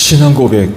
신앙 고백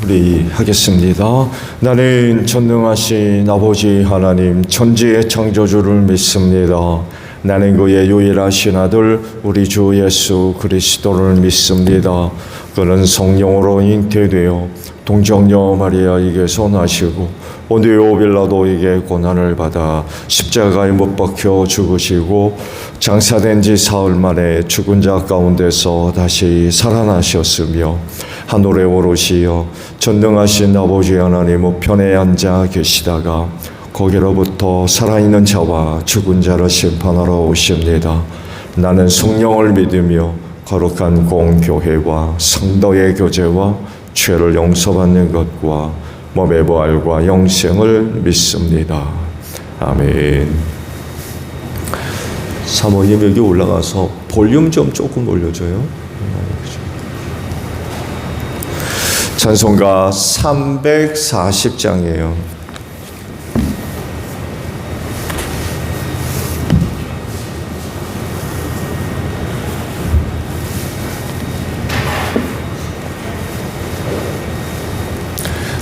우리 하겠습니다. 나는 전능하신 아버지 하나님 천지의 창조주를 믿습니다. 나는 그의 유일하신 아들 우리 주 예수 그리스도를 믿습니다. 그는 성령으로 잉태되어 동정녀 마리아에게서 나시고 본디오 빌라도에게 고난을 받아 십자가에 못 박혀 죽으시고 장사된 지 사흘 만에 죽은 자 가운데서 다시 살아나셨으며 하늘에 오르시어 전능하신 아버지 하나님 우편에 앉아 계시다가 거기로부터 살아있는 자와 죽은 자를 심판하러 오십니다. 나는 성령을 믿으며 거룩한 공교회와 성도의 교제와 죄를 용서받는 것과 몸의 부활과 영생을 믿습니다. 아멘. 사모님 여기 올라가서 볼륨 좀 조금 올려줘요. 찬송가 340장이에요.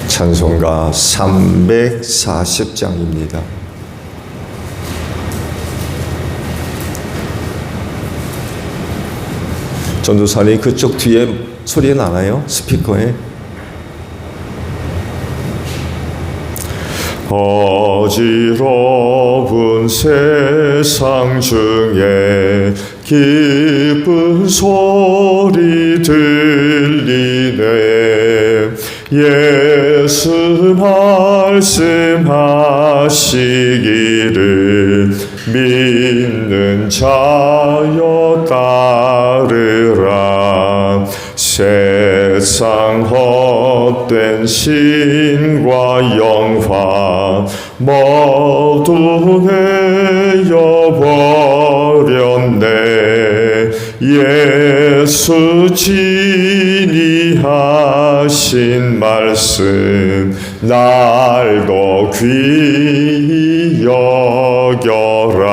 찬송가 340장입니다. 전도사님 그쪽 뒤에 소리 나나요? 스피커에? 어지러운 세상 중에 기쁜 소리 들리네. 예수 말씀하시기를 믿는 자여 따르라. 세상 헛된 신과 영화 모두 내어버렸네. 예수 진리하신 말씀 날도 귀히 여겨라.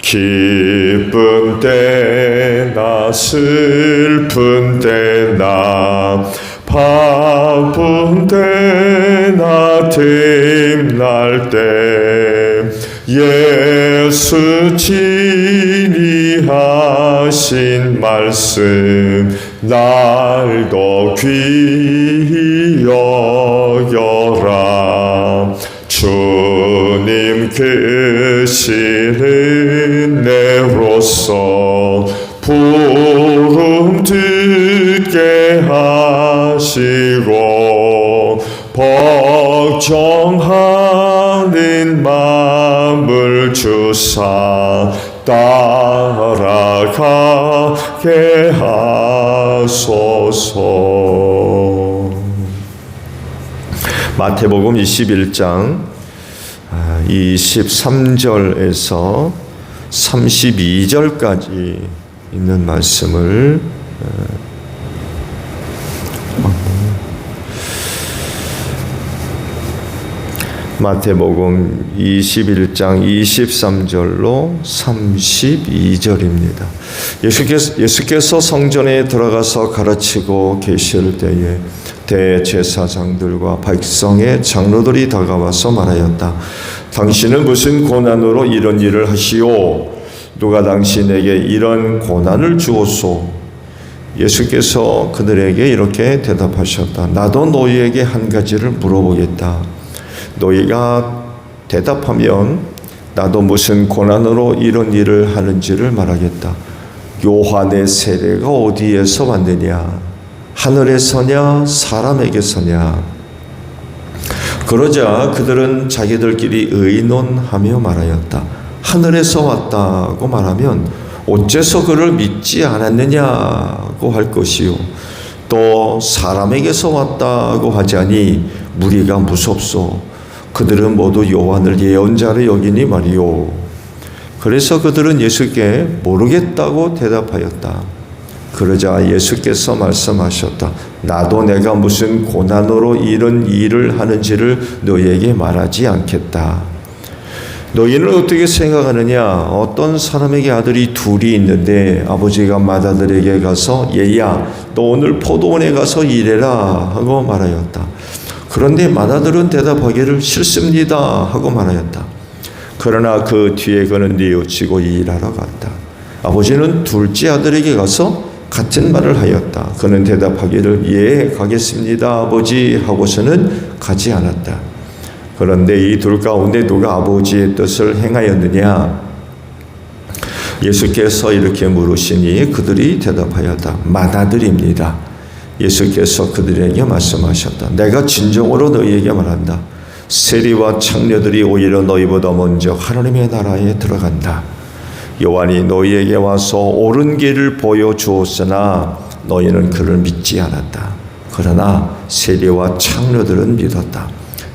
기쁜 때나 슬픈 때나 바쁜 때나 틈날 때 예수 진리하신 말씀 날도 귀히 여겨라. 주님 크신 은혜로서 부름 듣게 하시고 걱정하는 마음을 주사 따라가게 하소서. 마태복음 21장 23절에서 32절까지 있는 말씀을 마태복음 21장 23절로 32절입니다. 예수께서 성전에 들어가서 가르치고 계실 때에 대제사장들과 백성의 장로들이 다가와서 말하였다. 당신은 무슨 고난으로 이런 일을 하시오? 누가 당신에게 이런 고난을 주었소? 예수께서 그들에게 이렇게 대답하셨다. 나도 너희에게 한 가지를 물어보겠다. 너희가 대답하면 나도 무슨 고난으로 이런 일을 하는지를 말하겠다. 요한의 세례가 어디에서 왔느냐? 하늘에서냐 사람에게서냐? 그러자 그들은 자기들끼리 의논하며 말하였다. 하늘에서 왔다고 말하면 어째서 그를 믿지 않았느냐고 할 것이요, 또 사람에게서 왔다고 하자니 무리가 무섭소. 그들은 모두 요한을 예언자로 여기니 말이요. 그래서 그들은 예수께 모르겠다고 대답하였다. 그러자 예수께서 말씀하셨다. 나도 내가 무슨 고난으로 이런 일을 하는지를 너희에게 말하지 않겠다. 너희는 어떻게 생각하느냐? 어떤 사람에게 아들이 둘이 있는데 아버지가 맏아들에게 가서 얘야 너 오늘 포도원에 가서 일해라 하고 말하였다. 그런데 맏아들은 대답하기를 싫습니다 하고 말하였다. 그러나 그 뒤에 그는 뉘우치고 일하러 갔다. 아버지는 둘째 아들에게 가서 같은 말을 하였다. 그는 대답하기를 예 가겠습니다 아버지 하고서는 가지 않았다. 그런데 이 둘 가운데 누가 아버지의 뜻을 행하였느냐? 예수께서 이렇게 물으시니 그들이 대답하였다. 맏아들입니다. 예수께서 그들에게 말씀하셨다. 내가 진정으로 너희에게 말한다. 세리와 창녀들이 오히려 너희보다 먼저 하나님의 나라에 들어간다. 요한이 너희에게 와서 옳은 길을 보여주었으나 너희는 그를 믿지 않았다. 그러나 세리와 창녀들은 믿었다.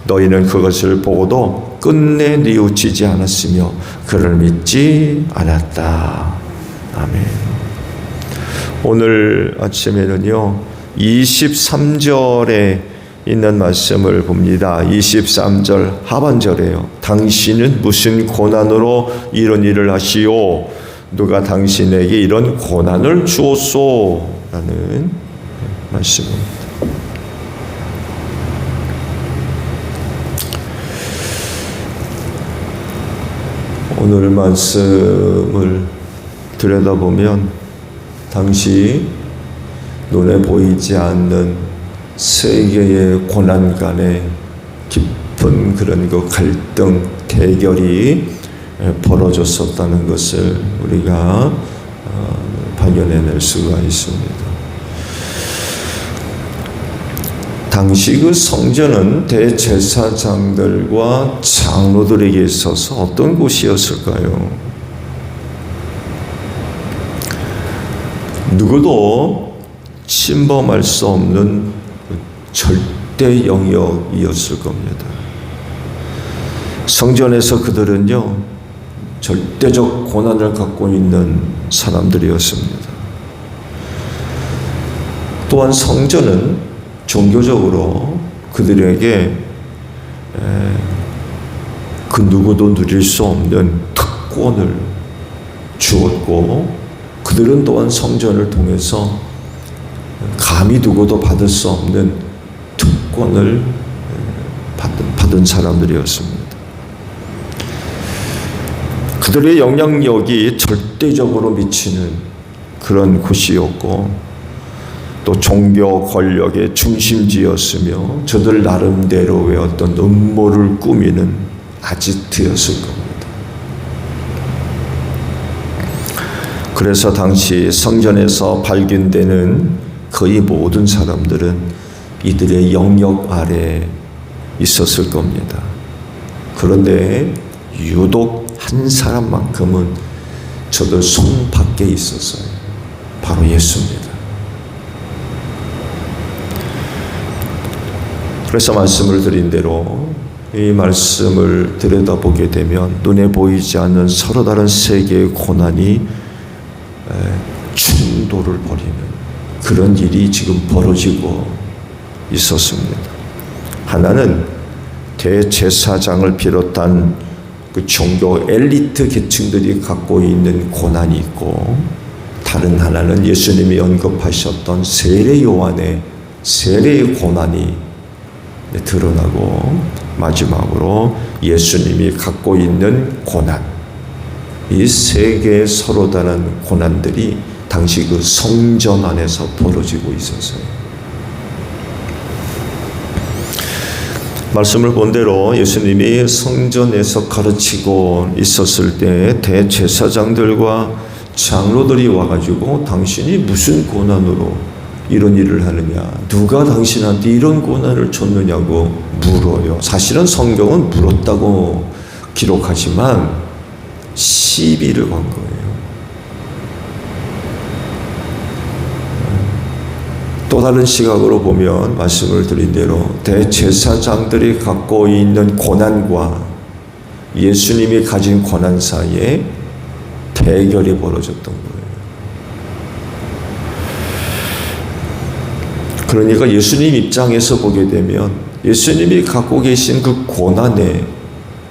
너희는 그것을 보고도 끝내 뉘우치지 않았으며 그를 믿지 않았다. 아멘. 오늘 아침에는요 23절에 있는 말씀을 봅니다. 23절 하반절에요. 당신은 무슨 고난으로 이런 일을 하시오? 누가 당신에게 이런 고난을 주었소? 라는 말씀입니다. 오늘 말씀을 들여다보면 당시 눈에 보이지 않는 세계의 고난 간의 깊은 그런 그 갈등, 대결이 벌어졌었다는 것을 우리가 발견해낼 수가 있습니다. 당시 그 성전은 대제사장들과 장로들에게 있어서 어떤 곳이었을까요? 누구도 침범할 수 없는 절대 영역이었을 겁니다. 성전에서 그들은요, 절대적 고난을 갖고 있는 사람들이었습니다. 또한 성전은 종교적으로 그들에게 그 누구도 누릴 수 없는 특권을 주었고, 그들은 또한 성전을 통해서 감히 누구도 받을 수 없는 특권을 받은 사람들이었습니다. 그들의 영향력이 절대적으로 미치는 그런 곳이었고, 또 종교 권력의 중심지였으며 저들 나름대로의 어떤 음모를 꾸미는 아지트였을 겁니다. 그래서 당시 성전에서 발견되는 거의 모든 사람들은 이들의 영역 아래에 있었을 겁니다. 그런데 유독 한 사람만큼은 저들 손 밖에 있었어요. 바로 예수입니다. 그래서 말씀을 드린 대로 이 말씀을 들여다보게 되면 눈에 보이지 않는 서로 다른 세계의 고난이 충돌을 벌이는 그런 일이 지금 벌어지고 있었습니다. 하나는 대제사장을 비롯한 그 종교 엘리트 계층들이 갖고 있는 고난이 있고, 다른 하나는 예수님이 언급하셨던 세례 요한의 세례의 고난이 드러나고, 마지막으로 예수님이 갖고 있는 고난, 이 세 개의 서로 다른 고난들이 당시 그 성전 안에서 벌어지고 있었어요. 말씀을 본 대로 예수님이 성전에서 가르치고 있었을 때 대제사장들과 장로들이 와가지고 당신이 무슨 고난으로 이런 일을 하느냐, 누가 당신한테 이런 고난을 줬느냐고 물어요. 사실은 성경은 물었다고 기록하지만 시비를 건 거예요. 또 다른 시각으로 보면 말씀을 드린 대로 대제사장들이 갖고 있는 고난과 예수님이 가진 고난 사이에 대결이 벌어졌던 거예요. 그러니까 예수님 입장에서 보게 되면 예수님이 갖고 계신 그 고난에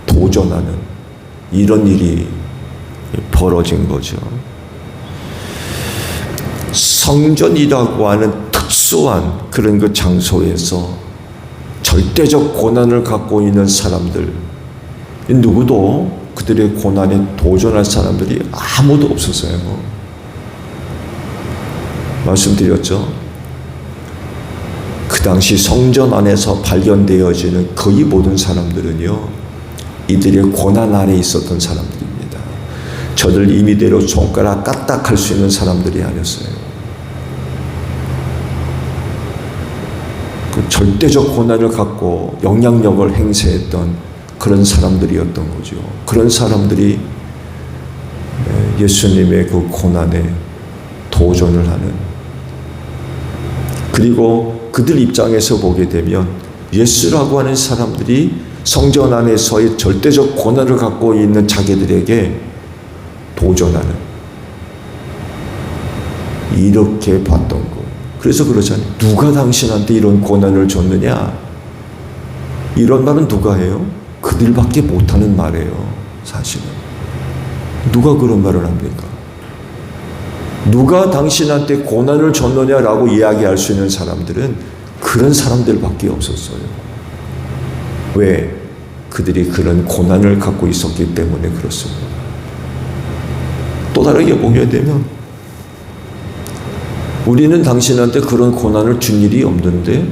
도전하는, 이런 일이 벌어진 거죠. 성전이라고 하는 특수한 그런 그 장소에서 절대적 고난을 갖고 있는 사람들, 누구도 그들의 고난에 도전할 사람들이 아무도 없었어요. 말씀드렸죠. 그 당시 성전 안에서 발견되어지는 거의 모든 사람들은요, 이들의 고난 안에 있었던 사람들입니다. 저들 임의대로 손가락 까딱할 수 있는 사람들이 아니었어요. 그 절대적 고난을 갖고 영향력을 행사했던 그런 사람들이었던 거죠. 그런 사람들이 예수님의 그 고난에 도전을 하는, 그리고 그들 입장에서 보게 되면 예수라고 하는 사람들이 성전 안에서의 절대적 고난을 갖고 있는 자기들에게 도전하는, 이렇게 봤던 거. 그래서 그러잖아요. 누가 당신한테 이런 고난을 줬느냐? 이런 말은 누가 해요? 그들밖에 못하는 말이에요. 사실은. 누가 그런 말을 합니까? 누가 당신한테 고난을 줬느냐라고 이야기할 수 있는 사람들은 그런 사람들밖에 없었어요. 왜? 그들이 그런 고난을 갖고 있었기 때문에 그렇습니다. 또 다르게 보게 되면 우리는 당신한테 그런 고난을 준 일이 없는데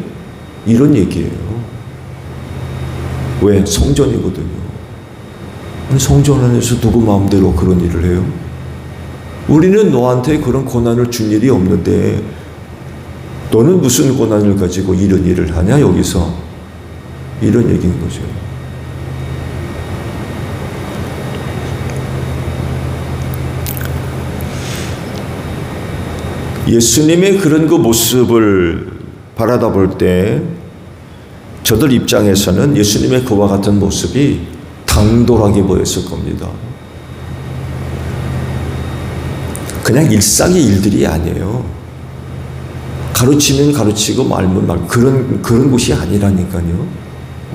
이런 얘기예요. 왜? 성전이거든요. 성전 안에서 누구 마음대로 그런 일을 해요? 우리는 너한테 그런 고난을 준 일이 없는데 너는 무슨 고난을 가지고 이런 일을 하냐 여기서? 이런 얘기인 거죠. 예수님의 그런 그 모습을 바라다 볼 때 저들 입장에서는 예수님의 그와 같은 모습이 당돌하게 보였을 겁니다. 그냥 일상의 일들이 아니에요. 가르치면 가르치고 말면 말, 그런 곳이 아니라니까요.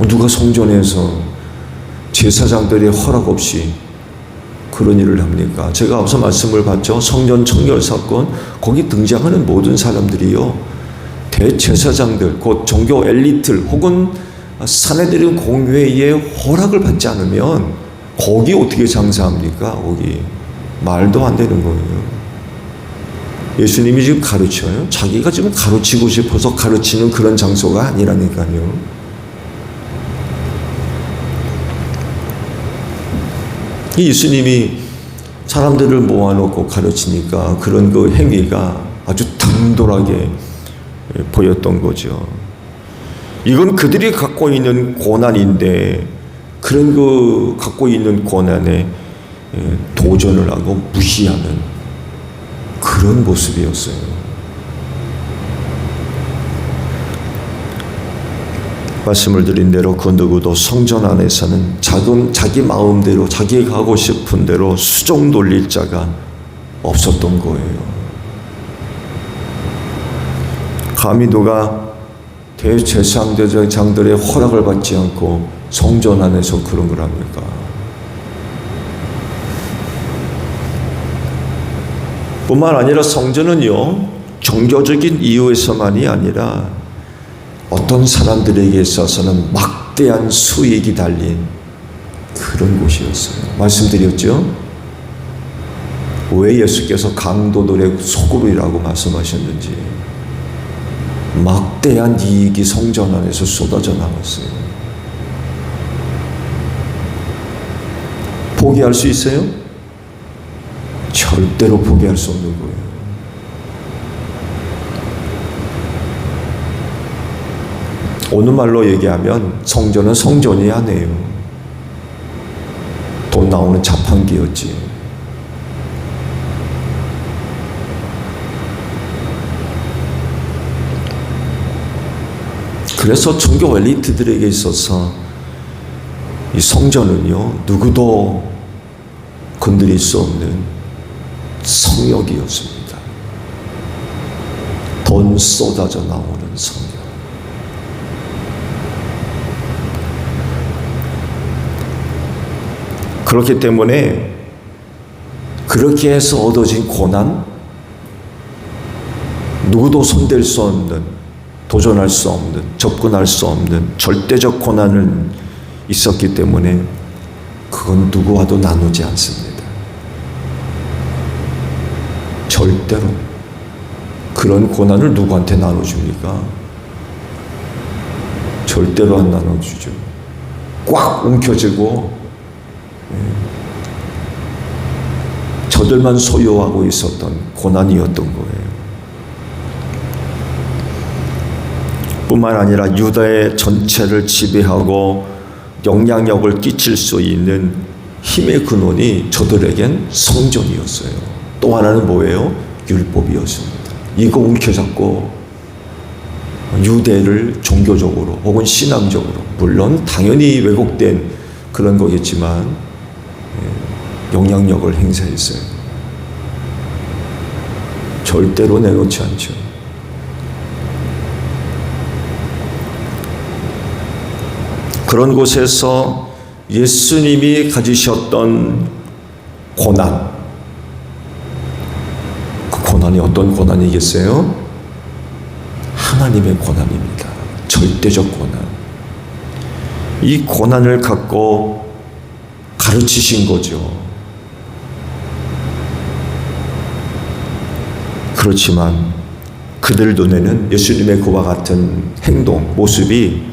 누가 성전에서 제사장들의 허락 없이 그런 일을 합니까? 제가 앞서 말씀을 받죠. 성전 청결 사건, 거기 등장하는 모든 사람들이요, 대제사장들, 곧 종교 엘리트 혹은 사내들인 공회의 허락을 받지 않으면 거기 어떻게 장사합니까? 거기 말도 안 되는 거예요. 예수님이 지금 가르쳐요. 자기가 지금 가르치고 싶어서 가르치는 그런 장소가 아니라니까요. 예수님이 사람들을 모아놓고 가르치니까 그런 그 행위가 아주 당돌하게 보였던 거죠. 이건 그들이 갖고 있는 고난인데 그런 그 갖고 있는 고난에 도전을 하고 무시하는 그런 모습이었어요. 말씀을 드린 대로 그 누구도 성전 안에서는 자기 마음대로 자기가 하고 싶은 대로 수종 돌릴 자가 없었던 거예요. 감히 누가 대제사장들의 허락을 받지 않고 성전 안에서 그런 걸 합니까? 뿐만 아니라 성전은요, 종교적인 이유에서만이 아니라 어떤 사람들에게 있어서는 막대한 수익이 달린 그런 곳이었어요. 말씀드렸죠? 왜 예수께서 강도들의 소굴이라고 말씀하셨는지. 막대한 이익이 성전 안에서 쏟아져 나왔어요. 포기할 수 있어요? 절대로 포기할 수 없는 거예요. 오늘 말로 얘기하면 성전은 성전이 아니에요. 돈 나오는 자판기였지. 그래서 종교 엘리트들에게 있어서 이 성전은요, 누구도 건드릴 수 없는 성역이었습니다. 돈 쏟아져 나오는 성역. 그렇기 때문에 그렇게 해서 얻어진 고난, 누구도 손댈 수 없는, 도전할 수 없는, 접근할 수 없는 절대적 고난은 있었기 때문에 그건 누구와도 나누지 않습니다. 절대로. 그런 고난을 누구한테 나눠줍니까? 절대로 안 나눠주죠. 꽉 움켜쥐고 저들만 소유하고 있었던 고난이었던 거예요. 뿐만 아니라 유다의 전체를 지배하고 영향력을 끼칠 수 있는 힘의 근원이 저들에겐 성전이었어요. 또 하나는 뭐예요? 율법이었습니다. 이거 움켜잡고 유대를 종교적으로 혹은 신앙적으로, 물론 당연히 왜곡된 그런 거겠지만 영향력을 행사했어요. 절대로 내놓지 않죠. 그런 곳에서 예수님이 가지셨던 고난, 그 고난이 어떤 고난이겠어요? 하나님의 고난입니다. 절대적 고난. 이 고난을 갖고 가르치신 거죠. 그렇지만 그들 눈에는 예수님의 그와 같은 행동, 모습이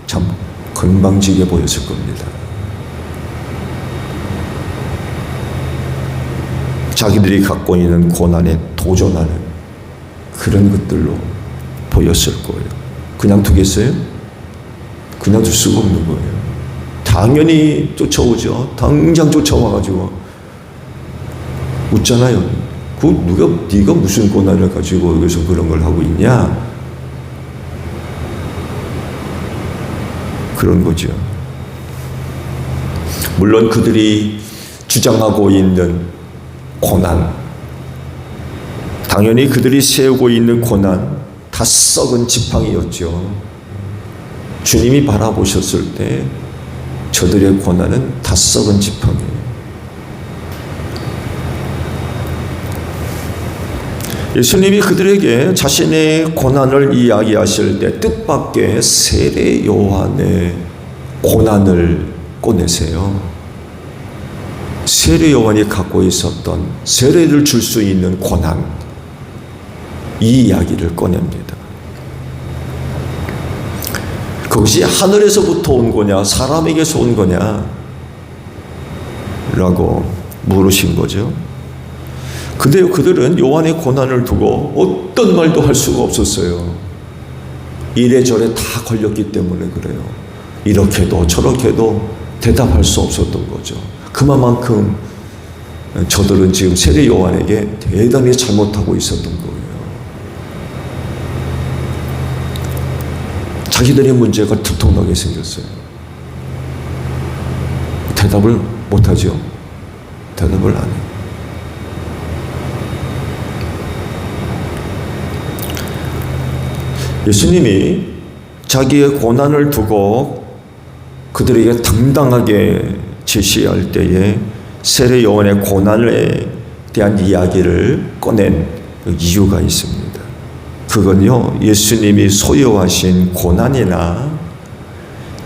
참 건방지게 보였을 겁니다. 자기들이 갖고 있는 고난에 도전하는 그런 것들로 보였을 거예요. 그냥 두겠어요? 그냥 둘 수가 없는 거예요. 당연히 쫓아오죠. 당장 쫓아와가지고 묻잖아요. 네가 무슨 고난을 가지고 여기서 그런 걸 하고 있냐? 그런 거죠. 물론 그들이 주장하고 있는 고난, 당연히 그들이 세우고 있는 고난, 다 썩은 지팡이였죠. 주님이 바라보셨을 때 저들의 고난은 다 썩은 지팡이예요. 예수님이 그들에게 자신의 고난을 이야기하실 때 뜻밖의 세례 요한의 고난을 꺼내세요. 세례 요한이 갖고 있었던 세례를 줄 수 있는 고난, 이 이야기를 꺼냅니다. 그것이 하늘에서부터 온 거냐, 사람에게서 온 거냐 라고 물으신 거죠. 근데 그들은 요한의 고난을 두고 어떤 말도 할 수가 없었어요. 이래저래 다 걸렸기 때문에 그래요. 이렇게도 저렇게도 대답할 수 없었던 거죠. 그만큼 저들은 지금 세례 요한에게 대단히 잘못하고 있었던 거예요. 자기들의 문제가 두통나게 생겼어요. 대답을 못하죠. 대답을 안 해요. 예수님이 자기의 고난을 두고 그들에게 당당하게 제시할 때에 세례 요한의 고난에 대한 이야기를 꺼낸 이유가 있습니다. 그건요, 예수님이 소유하신 고난이나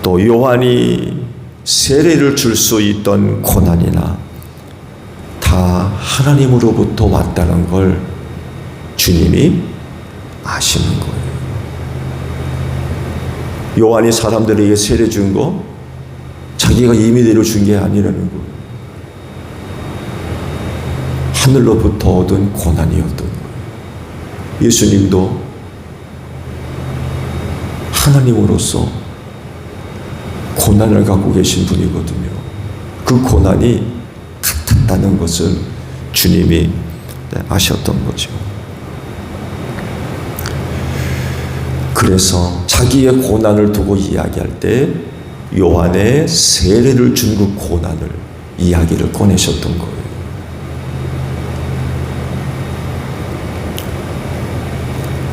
또 요한이 세례를 줄 수 있던 고난이나 다 하나님으로부터 왔다는 걸 주님이 아시는 거예요. 요한이 사람들에게 세례 준 거 자기가 임의대로 준 게 아니라는 거예요. 하늘로부터 얻은 고난이었던 거예요. 예수님도 하나님으로서 고난을 갖고 계신 분이거든요. 그 고난이 같았다는 것을 주님이 아셨던 거죠. 그래서 자기의 고난을 두고 이야기할 때 요한의 세례를 준 그 고난을 이야기를 꺼내셨던 거예요.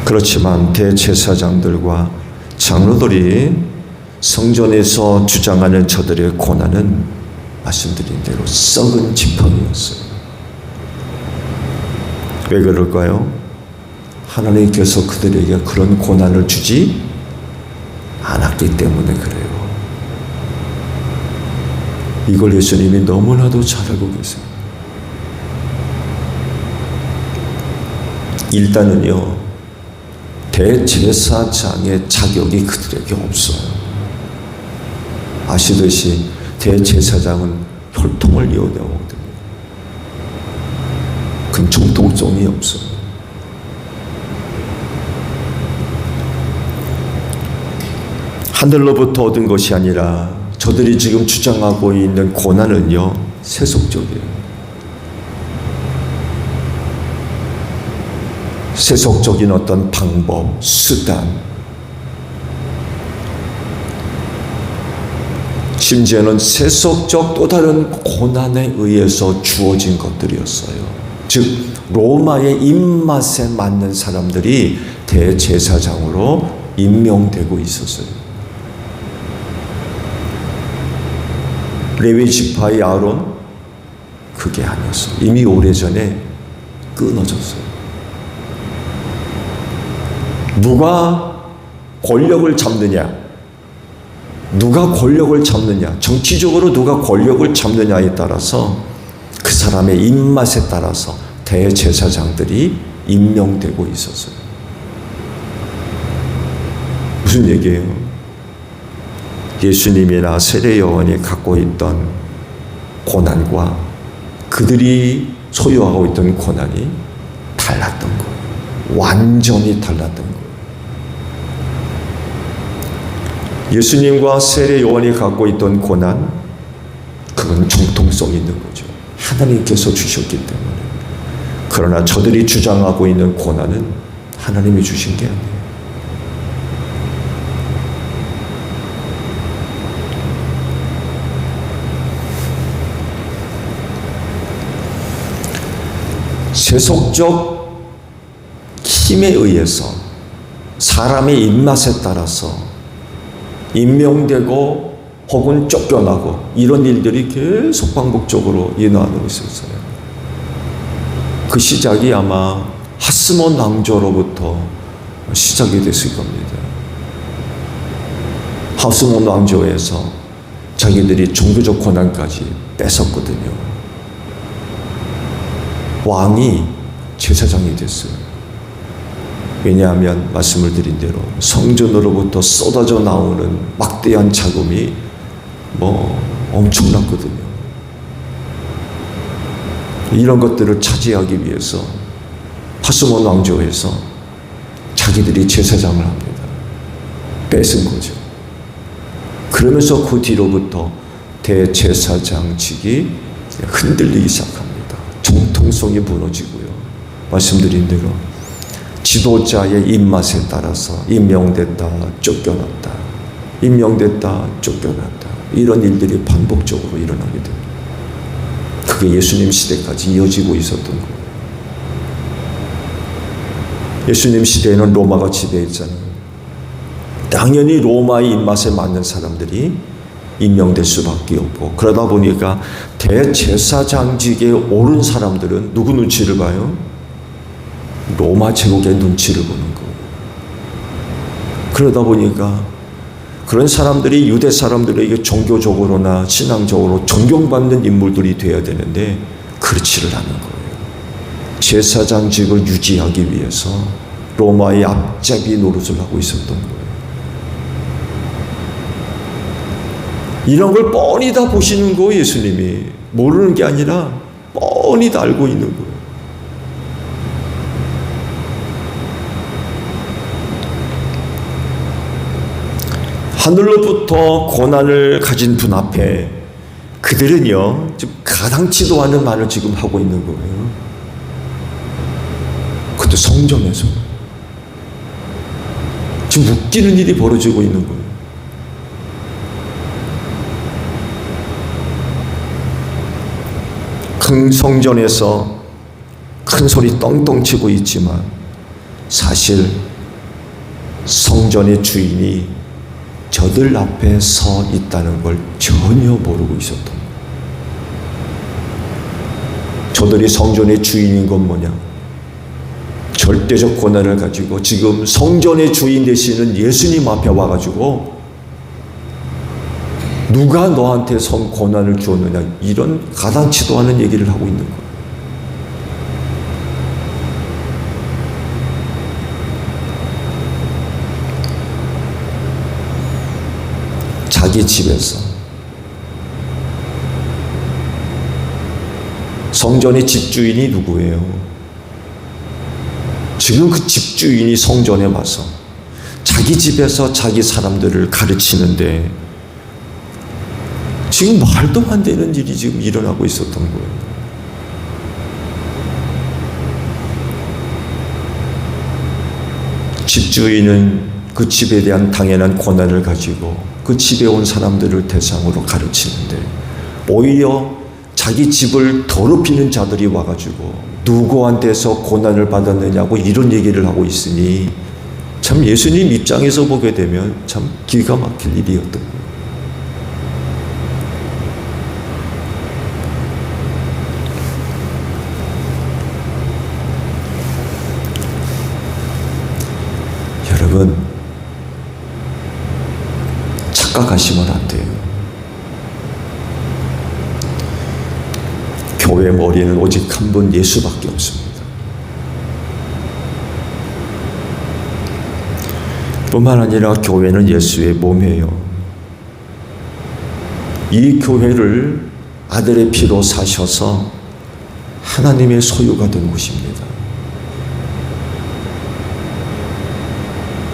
그렇지만 대제사장들과 장로들이 성전에서 주장하는 저들의 고난은 말씀드린 대로 썩은 지팡이였어요. 왜 그럴까요? 하나님께서 그들에게 그런 고난을 주지 않았기 때문에 그래요. 이걸 예수님이 너무나도 잘 알고 계세요. 일단은요, 대제사장의 자격이 그들에게 없어요. 아시듯이 대제사장은 혈통을 이어내거든요. 그 정통성이 없어요. 하늘로부터 얻은 것이 아니라 저들이 지금 주장하고 있는 고난은요, 세속적이에요. 세속적인 어떤 방법, 수단, 심지어는 세속적 또 다른 고난에 의해서 주어진 것들이었어요. 즉 로마의 입맛에 맞는 사람들이 대제사장으로 임명되고 있었어요. 레위 지파의 아론, 그게 아니었어요. 이미 오래전에 끊어졌어요. 누가 권력을 잡느냐, 정치적으로 누가 권력을 잡느냐에 따라서 그 사람의 입맛에 따라서 대제사장들이 임명되고 있었어요. 무슨 얘기예요? 예수님이나 세례 요한이 갖고 있던 고난과 그들이 소유하고 있던 고난이 달랐던 거예요. 완전히 달랐던 거예요. 예수님과 세례 요한이 갖고 있던 고난, 그건 정통성 있는 거죠. 하나님께서 주셨기 때문에. 그러나 저들이 주장하고 있는 고난은 하나님이 주신 게 아니에요. 세속적 힘에 의해서 사람의 입맛에 따라서 임명되고 혹은 쫓겨나고 이런 일들이 계속 반복적으로 일어나고 있었어요. 그 시작이 아마 하스몬 왕조로부터 시작이 됐을 겁니다. 하스몬 왕조에서 자기들이 종교적 권한까지 뺏었거든요. 왕이 제사장이 됐어요. 왜냐하면 말씀을 드린 대로 성전으로부터 쏟아져 나오는 막대한 자금이 엄청났거든요. 이런 것들을 차지하기 위해서 하스몬 왕조에서 자기들이 제사장을 합니다. 뺏은 거죠. 그러면서 그 뒤로부터 대제사장직이 흔들리기 시작합니다. 정통성이 무너지고요. 말씀드린 대로 지도자의 입맛에 따라서 임명됐다, 쫓겨났다, 임명됐다, 쫓겨났다, 이런 일들이 반복적으로 일어나게 됩니다. 그게 예수님 시대까지 이어지고 있었던 거예요. 예수님 시대에는 로마가 지배했잖아요. 당연히 로마의 입맛에 맞는 사람들이 임명될 수밖에 없고, 그러다 보니까 대제사장직에 오른 사람들은 누구 눈치를 봐요? 로마 제국의 눈치를 보는 거예요. 그러다 보니까 그런 사람들이 유대 사람들에게 종교적으로나 신앙적으로 존경받는 인물들이 되어야 되는데 그렇지를 않은 거예요. 제사장직을 유지하기 위해서 로마의 앞잡이 노릇을 하고 있었던 거예요. 이런 걸 뻔히 다 보시는 거예요. 예수님이 모르는 게 아니라 뻔히 다 알고 있는 거예요. 하늘로부터 고난을 가진 분 앞에 그들은요, 지금 가당치도 않은 말을 지금 하고 있는 거예요. 그것도 성전에서. 지금 웃기는 일이 벌어지고 있는 거예요. 큰 성전에서 큰 소리 떵떵 치고 있지만 사실 성전의 주인이 저들 앞에 서 있다는 걸 전혀 모르고 있었던 거예요. 저들이 성전의 주인인 건 뭐냐? 절대적 권한을 가지고 지금 성전의 주인 되시는 예수님 앞에 와가지고 누가 너한테 권한을 주었느냐, 이런 가당치도 않은 얘기를 하고 있는 거예요. 자기 집에서 성전의 집주인이 누구예요? 지금 그 집주인이 성전에 와서 자기 집에서 자기 사람들을 가르치는데 지금 말도 안 되는 일이 지금 일어나고 있었던 거예요. 집주인은 그 집에 대한 당연한 권한을 가지고 그 집에 온 사람들을 대상으로 가르치는데 오히려 자기 집을 더럽히는 자들이 와가지고 누구한테서 고난을 받았느냐고 이런 얘기를 하고 있으니 참 예수님 입장에서 보게 되면 참 기가 막힐 일이었던 거예요. 여러분, 착각하시면 안 돼요. 교회 머리는 오직 한 분 예수밖에 없습니다. 뿐만 아니라 교회는 예수의 몸이에요. 이 교회를 아들의 피로 사셔서 하나님의 소유가 된 곳입니다.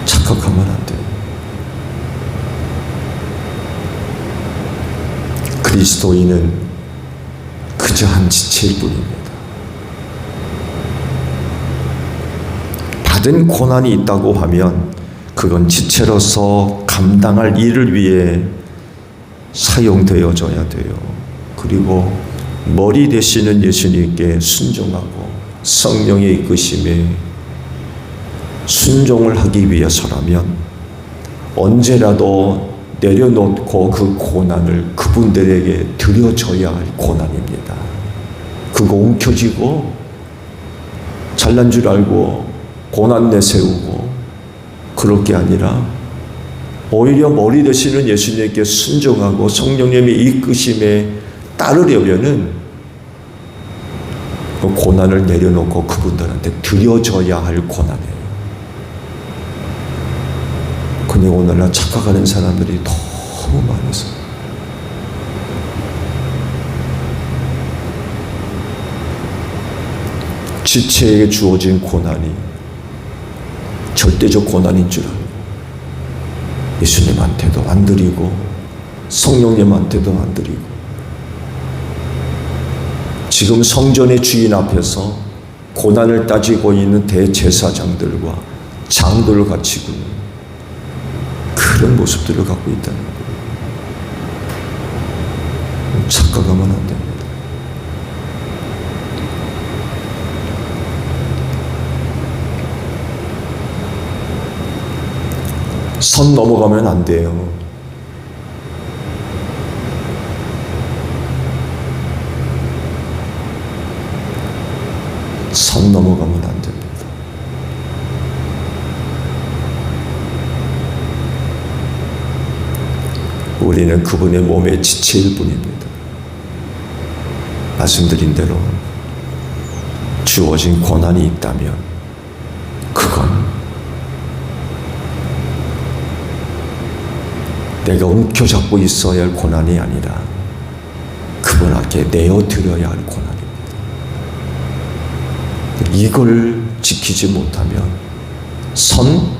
착각하면 안 돼요. 그리스도인은 그저 한 지체일 뿐입니다. 받은 고난이 있다고 하면 그건 지체로서 감당할 일을 위해 사용되어져야 돼요. 그리고 머리 되시는 예수님께 순종하고 성령의 이끄심에 순종을 하기 위해서라면 언제라도 내려놓고 그 고난을 그분들에게 드려줘야 할 고난입니다. 그거 움켜쥐고 잘난 줄 알고 고난 내세우고 그럴 게 아니라 오히려 머리 되시는 예수님께 순종하고 성령님의 이끄심에 따르려면은 그 고난을 내려놓고 그분들한테 드려줘야 할 고난이에요. 근데 오늘날 착각하는 사람들이 너무 많아서 지체에게 주어진 고난이 절대적 고난인 줄 알고 예수님한테도 안 드리고 성령님한테도 안 드리고 지금 성전의 주인 앞에서 고난을 따지고 있는 대제사장들과 장들을 갖추고 있는 그런 모습들을 갖고 있다는 거예요. 착각하면 안 됩니다. 선 넘어가면 안 돼요. 선 넘어가면 안 됩니다. 우리는 그분의 몸의 지체일 뿐입니다. 말씀드린 대로 주어진 고난이 있다면 그건 내가 움켜잡고 있어야 할 고난이 아니라 그분 앞에 내어드려야 할 고난입니다. 이걸 지키지 못하면 선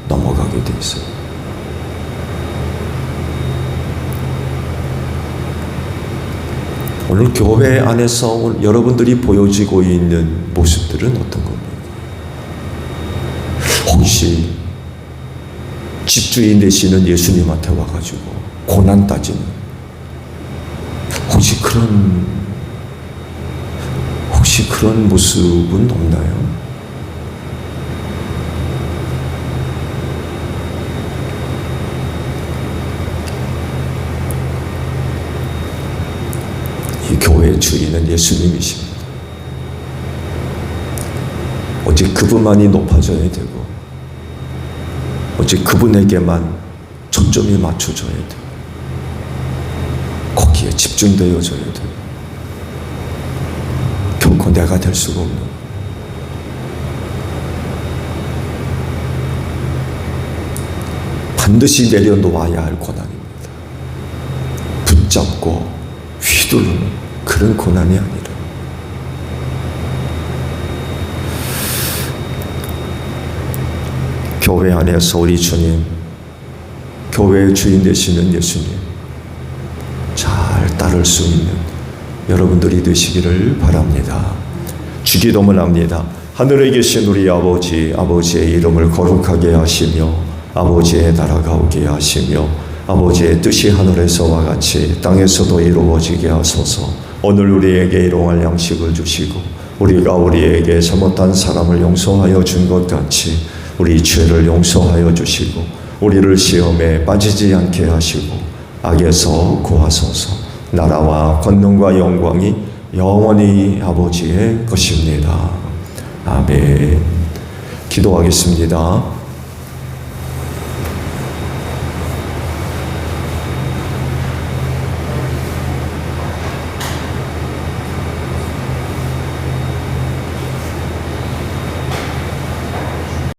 넘어가게 돼 있어요. 오늘 교회 안에서 여러분들이 보여지고 있는 모습들은 어떤 겁니까? 혹시 집주인 되시는 예수님한테 와가지고 고난 따지는 혹시 그런 모습은 없나요? 이 교회의 주인은 예수님이십니다. 오직 그분만이 높아져야 되고 오직 그분에게만 초점이 맞춰져야 돼요. 거기에 집중되어져야 돼요. 결코 내가 될 수가 없는, 반드시 내려놓아야 할 고난입니다. 붙잡고 휘두르는 그런 고난이 아니라 교회 안에서 우리 주님, 교회의 주인 되시는 예수님 잘 따를 수 있는 여러분들이 되시기를 바랍니다. 주기도문 합니다. 하늘에 계신 우리 아버지, 아버지의 이름을 거룩하게 하시며 아버지의 나라가 오게 하시며 아버지의 뜻이 하늘에서와 같이 땅에서도 이루어지게 하소서. 오늘 우리에게 일용할 양식을 주시고 우리가 우리에게 잘못한 사람을 용서하여 준 것 같이 우리 죄를 용서하여 주시고 우리를 시험에 빠지지 않게 하시고 악에서 구하소서. 나라와 권능과 영광이 영원히 아버지의 것입니다. 아멘. 기도하겠습니다.